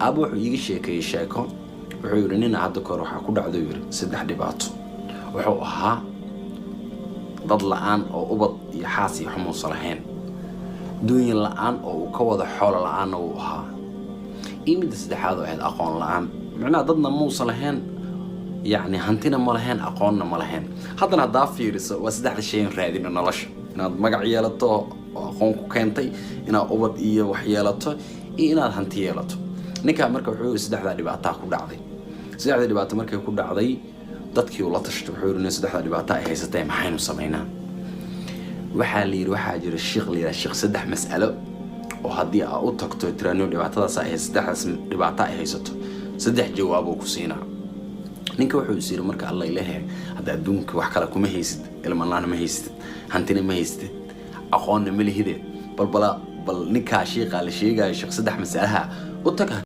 أبو يجي شيء شيكو وحيرنينا هذا كور وحكون دعدو يري سدح دباتو وحوها ضد لعان أو أبط يحاسي حمو صلحين دنيا لعان أو كوض حول لعان وها إيمد سدح هذا واحد أقون لعان معناه ضدنا مو صلحين يعني هنتنا ملهين أقوننا ملهين هذا نضاف فيرس وسدح الشيء رادين نلاش إن مجا عيالته أقونك كنتي إن أبط إيه وحيالته إيه إن هنتي يالته نكا مركب حيو سدح ذا دبعتها كل عضي سدح ذا دبعتها مركب كل عضي dadkii uu la tashtay wuxuu yiri saddexda dhibaato ay haysatay maxaynu sameynaa waxa la yiri waxa jira sheekh saddex mas'alo oo hadii aad u tagto tiraano dhibaatadaas ay saddex dhibaato ay haysato saddex jawaab oo ku siinaa ninka wuxuu isir marka Allah ilaahay hada adduunka wax kala kuma haysid ilmaana ma haysid hantina ma haysid aqoonna ma lihide bal ninka sheekha la sheegay sheekh saddex mas'alaha u tag